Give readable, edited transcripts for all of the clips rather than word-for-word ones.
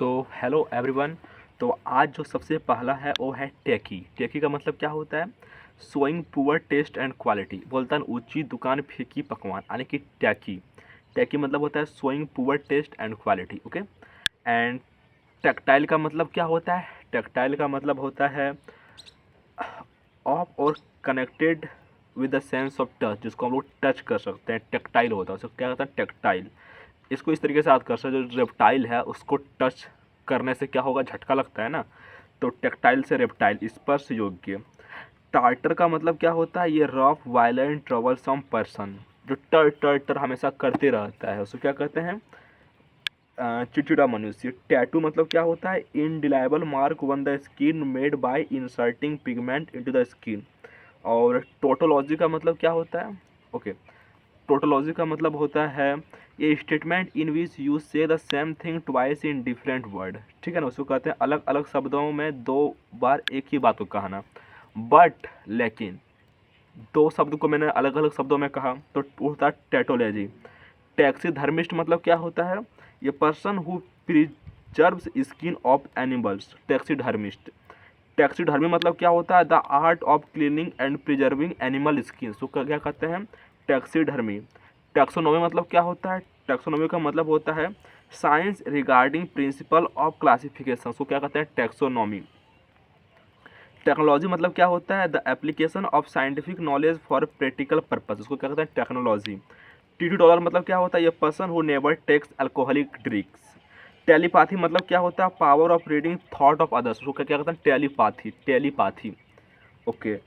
तो hello everyone. तो आज जो सबसे पहला है वो है टेकी। टेकी का मतलब क्या होता है? Showing poor taste and quality. बोलता है ऊंची दुकान फीकी पकवान, यानी कि टैकी। टैकी मतलब होता है showing poor taste and quality. Okay. And teetotal का मतलब क्या होता है? टेक्टाइल का मतलब होता है ऑफ और connected with the sense of touch, जिसको हम लोग टच कर सकते हैं, टेक्टाइल होता है। उसको क्या कहते हैं? टेक्टाइल। इसको इस तरीके से याद कर सकते हैं, जो रेप्टाइल है उसको टच करने से क्या होगा? झटका लगता है ना। तो टेक्टाइल से रेप्टाइल, स्पर्श योग्य। टार्टर का मतलब क्या होता है? ये रफ वायलेंट ट्रबलसम पर्सन, जो टर टर टर हमेशा करते रहता है, उसको क्या कहते हैं? चिड़चिड़ा मनुष्य। टैटू मतलब क्या होता है? Indelible mark on the skin made by inserting pigment into the skin. और टोटोलॉजी का मतलब क्या होता है? ओके। टोटोलॉजी का मतलब होता है ये स्टेटमेंट इन विच यू से the same thing twice in different word. ठीक है ना, उसको कहते हैं अलग अलग शब्दों में दो बार एक ही बात को कहना। बट लेकिन दो शब्द को मैंने अलग अलग शब्दों में कहा तो वो होता है टैटोलॉजी। टैक्सी धर्मिष्ठ मतलब क्या होता है? ये person who preserves skin of animals, taxidermist. Taxidermy मतलब क्या होता है? The art of cleaning and preserving animal skin, तो क्या कहते हैं? टैक्सी धर्मी। टैक्सोनॉमी मतलब क्या होता है? टैक्सोनॉमी का मतलब होता है science regarding principle of classification, उसको क्या कहते हैं? टैक्सोनॉमी। टेक्नोलॉजी मतलब क्या होता है? The application of scientific knowledge for practical purpose, उसको क्या कहते हैं? टेक्नोलॉजी। $2 मतलब क्या होता है? ये person who never takes alcoholic drinks. Telepathy मतलब क्या होता है? Power of reading thought of others, उसको क्या कहते हैं? टेलीपैथी। टेलीपैथी। ओके।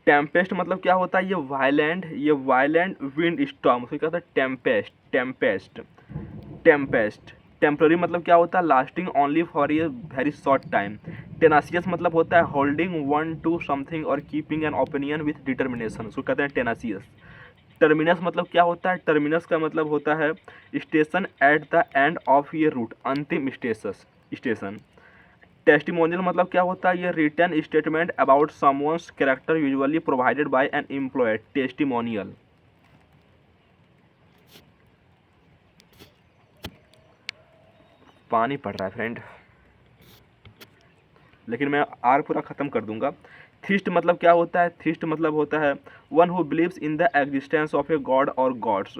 टेम्पेस्ट मतलब क्या होता है? ये वायलेंट विंड स्टॉर्म, उसको क्या कहते हैं? टेम्पेस्ट। टेम्पेस्ट। टेम्पेस्ट। टेम्पररी मतलब क्या होता है? Lasting only for a very short time. Tenacious मतलब होता है होल्डिंग वन टू समथिंग और keeping an opinion with determination, उसको कहते हैं टेनासियस। टर्मिनस मतलब क्या होता है? टर्मिनस का मतलब होता है station at the end of ये रूट, अंतिम स्टेशन। टेस्टिमोनियल मतलब क्या होता है? ये written statement about someone's character usually provided by an employer, testimonial. पानी पड़ रहा है फ्रेंड, लेकिन मैं आर पूरा ख़त्म कर दूंगा। थीस्ट मतलब क्या होता है? थीस्ट मतलब होता है one who believes in the existence of a god और गॉड्स।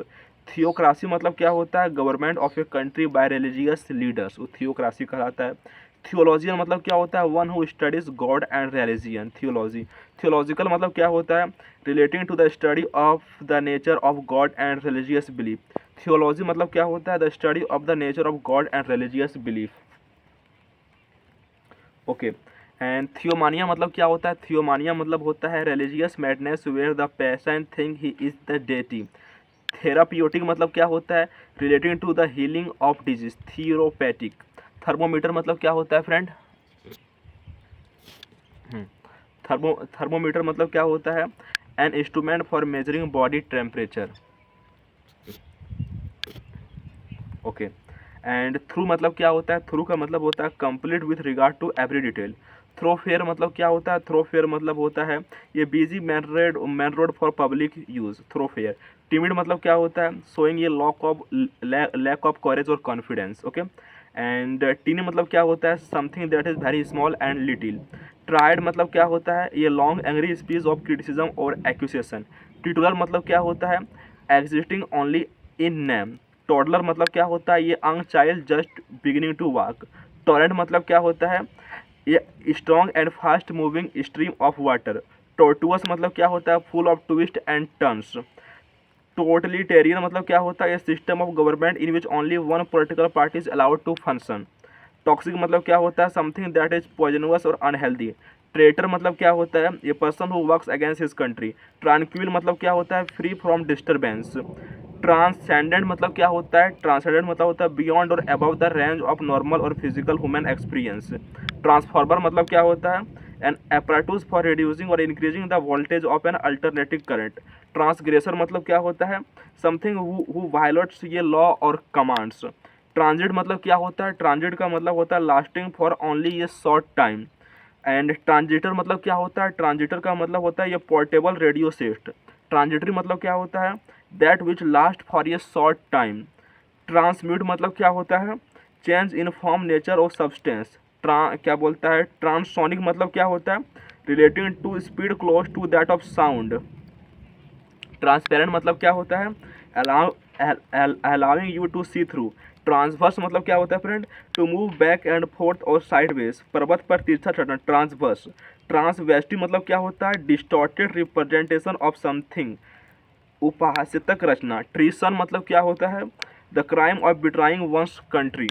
थियोक्रासी मतलब क्या होता है? Government of a country by religious leaders, वो थियोक्रासी कहलाता है। थियोलॉजियन मतलब क्या होता है? One who studies god and religion, theology. Theological मतलब क्या होता है? Relating to the study of the nature of God and religious belief. Theology मतलब क्या होता है? The study of the nature of God and religious belief. Okay. And theomania मतलब क्या होता है? थियोमानिया मतलब होता है religious madness where the person think he is the deity. Therapeutic मतलब क्या होता है? Relating to the healing of disease, therapeutic. Thermometer मतलब क्या होता है फ्रेंड? थर्मोमीटर मतलब क्या होता है? An instrument for measuring body temperature. Okay. And thorough मतलब क्या होता है? थ्रू का मतलब होता है complete with regard to every detail. Thoroughfare मतलब क्या होता है? थ्रोफेयर मतलब होता है ये busy main road for public use, thoroughfare. Timid मतलब क्या होता है? शोइंग ये लैक ऑफ करेज और कॉन्फिडेंस। ओके। एंड टीनी मतलब क्या होता है? Something that is very small and little. Tirade मतलब क्या होता है? ये long angry speech of criticism और एक्यूसेशन। टिटुलर मतलब क्या होता है? Existing only in name. Toddler मतलब क्या होता है? ये young child just beginning to walk. Torrent मतलब क्या होता है? ये strong and fast moving stream of water. Tortuous मतलब क्या होता है? Full of twist and turns. Totalitarian मतलब क्या होता है? ये system of government in which only one political party is allowed to function. Toxic मतलब क्या होता है? समथिंग दैट इज पॉइजनस और अनहेल्दी। ट्रेटर मतलब क्या होता है? ये person who works against his country. Tranquil मतलब क्या होता है? Free from disturbance. ट्रांसेंडेंट मतलब क्या होता है? ट्रांसेंडेंट मतलब होता है बियॉन्ड और above the range of normal और फिजिकल ह्यूमन एक्सपीरियंस। ट्रांसफार्मर मतलब क्या होता है? एन apparatus फॉर रिड्यूसिंग और increasing the voltage of an alternative current. Transgressor मतलब क्या होता है? समथिंग हु वायलेट्स ये लॉ और कमांड्स। ट्रांजिट मतलब क्या होता है? ट्रांजिट का मतलब होता है लास्टिंग फॉर ओनली ये शॉर्ट टाइम। एंड ट्रांजिटर मतलब क्या होता है? ट्रांजिटर का मतलब होता है ये पोर्टेबल रेडियो सेट। ट्रांजिटरी मतलब क्या होता है? That which last for a short time. Transmute मतलब क्या होता है? चेंज इन फॉर्म, नेचर और सब्सटेंस। क्या बोलता है, ट्रांससोनिक मतलब क्या होता है, relating to speed close to that of sound. Transparent मतलब क्या होता है, allowing you to see through. Transverse मतलब क्या होता है friend, to move back and forth और साइडवेज, पर्वत पर तिरछा चढ़ना, ट्रांसवर्स। ट्रांसवेस्टी मतलब क्या होता है, डिस्टॉर्टेड रिप्रेजेंटेशन ऑफ समथिंग, उपहास्यतक रचना। ट्रीसन मतलब क्या होता है, the crime of betraying one's country.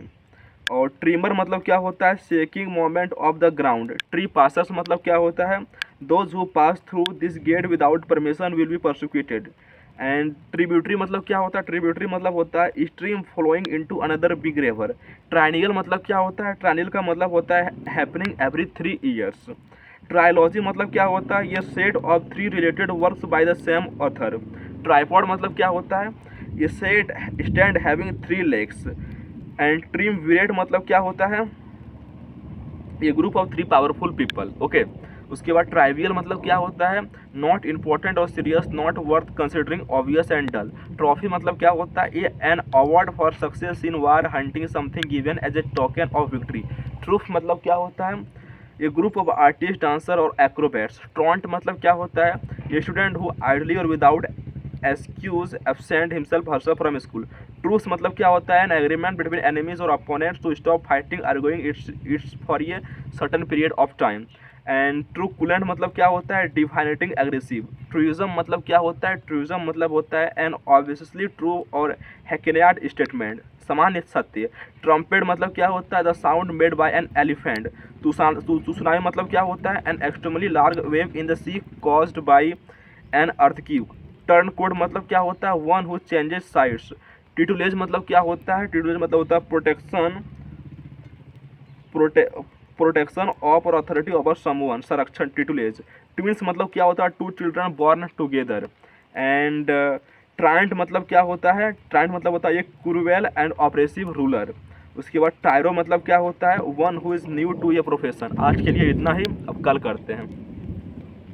और ट्रीमर मतलब क्या होता है, shaking moment of the ground. Trespassers मतलब क्या होता है, those who pass through this gate without permission will be persecuted. And tributary मतलब क्या होता है, ट्रिब्यूटरी मतलब होता है stream flowing into another big river. Triennial मतलब क्या होता है, ट्रायनियल का मतलब होता है हैपनिंग एवरी 3 ईयर्स। ट्रायोलॉजी मतलब क्या होता है, ये set of 3 related works by the same author. Tripod मतलब क्या होता है, ये set stand having 3 legs. And triumvirate मतलब क्या होता है, ये group of 3 powerful people. Okay, उसके बाद ट्राइवियल मतलब क्या होता है, नॉट इम्पोर्टेंट और serious, not worth considering, obvious and dull. Trophy मतलब क्या होता है, ये an award for success in war, hunting, something given as a token of victory. Troupe मतलब क्या होता है, ये ग्रुप ऑफ आर्टिस्ट, डांसर और एक्रोबैट्स। ट्रॉन्ट मतलब क्या होता है, ये स्टूडेंट हु आइडली और without excuse absent himself herself from school. Truce मतलब क्या होता है, एन एग्रीमेंट बिटवीन एनिमीज और opponents to stop fighting arguing its for a certain period of time. And truculent मतलब क्या होता है, डिफाइनेटिंग एग्रेसिव। ट्रूइज्म मतलब क्या होता है, ट्रूइज्म मतलब होता है एन ऑब्वियसली ट्रू और हैकेनियाट स्टेटमेंट, सामान्य सत्य। ट्रम्पेट मतलब क्या होता है, the sound made by an elephant. Tsunami मतलब क्या होता है, an extremely large wave in the sea caused by an earthquake. Turncoat मतलब क्या होता है, one who changes sides. Tutelage मतलब क्या होता है, टिटुलेज मतलब होता है प्रोटेक्शन ऑफ और अथॉरिटी ओवर समवन, संरक्षण, टिटुलेज। ट्विंस मतलब क्या होता है, 2 children born together. And tyrant मतलब क्या होता है, ट्रायंट मतलब होता है एक क्रूवेल एंड ऑपरेसिव रूलर। उसके बाद टायरो मतलब क्या होता है, one who is new to a profession. आज के लिए इतना ही, अब कल करते हैं।